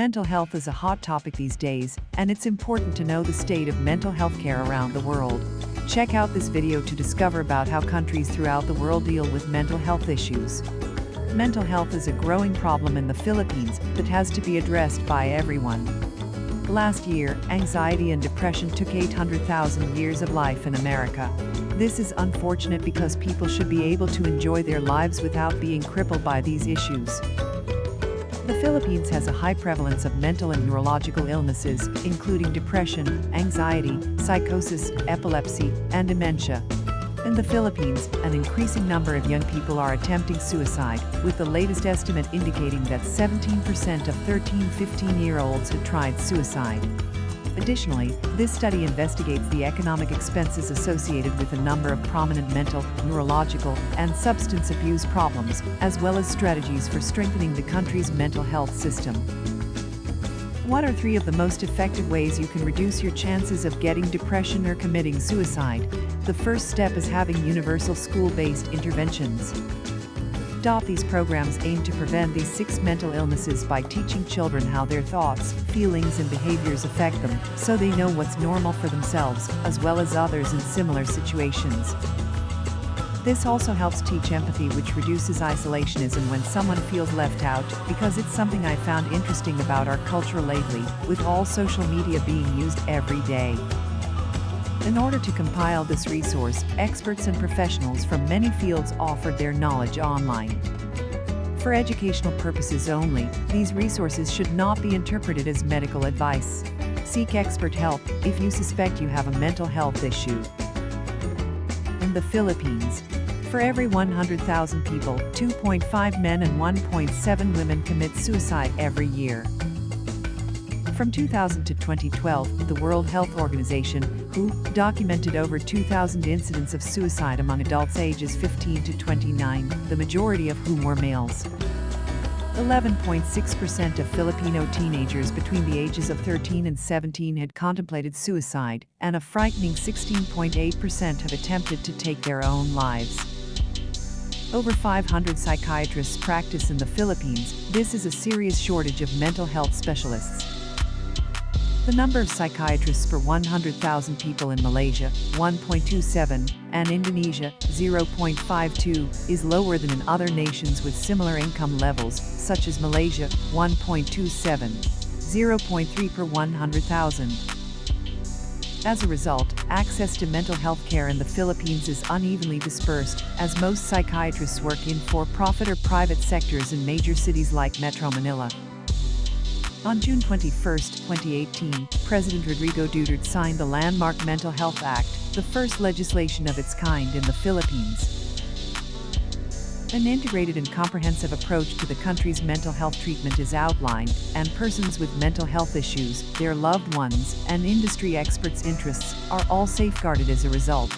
Mental health is a hot topic these days, and it's important to know the state of mental health care around the world. Check out this video to discover about how countries throughout the world deal with mental health issues. Mental health is a growing problem in the Philippines that has to be addressed by everyone. Last year, anxiety and depression took 800,000 years of life in America. This is unfortunate because people should be able to enjoy their lives without being crippled by these issues. The Philippines has a high prevalence of mental and neurological illnesses, including depression, anxiety, psychosis, epilepsy, and dementia. In the Philippines, an increasing number of young people are attempting suicide, with the latest estimate indicating that 17% of 13-15-year-olds had tried suicide. Additionally, this study investigates the economic expenses associated with a number of prominent mental, neurological, and substance abuse problems, as well as strategies for strengthening the country's mental health system. What are 3 of the most effective ways you can reduce your chances of getting depression or committing suicide? The first step is having universal school-based interventions. These programs aim to prevent these 6 mental illnesses by teaching children how their thoughts, feelings, and behaviors affect them, so they know what's normal for themselves, as well as others in similar situations. This also helps teach empathy, which reduces isolationism when someone feels left out, because it's something I found interesting about our culture lately, with all social media being used every day. In order to compile this resource, experts and professionals from many fields offered their knowledge online. For educational purposes only, these resources should not be interpreted as medical advice. Seek expert help if you suspect you have a mental health issue. In the Philippines, for every 100,000 people, 2.5 men and 1.7 women commit suicide every year. From 2000 to 2012, the World Health Organization, WHO, documented over 2,000 incidents of suicide among adults ages 15 to 29, the majority of whom were males. 11.6% of Filipino teenagers between the ages of 13 and 17 had contemplated suicide, and a frightening 16.8% have attempted to take their own lives. Over 500 psychiatrists practice in the Philippines. This is a serious shortage of mental health specialists. The number of psychiatrists per 100,000 people in Malaysia, 1.27, and Indonesia, 0.52, is lower than in other nations with similar income levels, such as Malaysia, 1.27, 0.3 per 100,000. As a result, access to mental health care in the Philippines is unevenly dispersed, as most psychiatrists work in for-profit or private sectors in major cities like Metro Manila. On June 21, 2018, President Rodrigo Duterte signed the landmark Mental Health Act, the first legislation of its kind in the Philippines. An integrated and comprehensive approach to the country's mental health treatment is outlined, and persons with mental health issues, their loved ones, and industry experts' interests are all safeguarded as a result.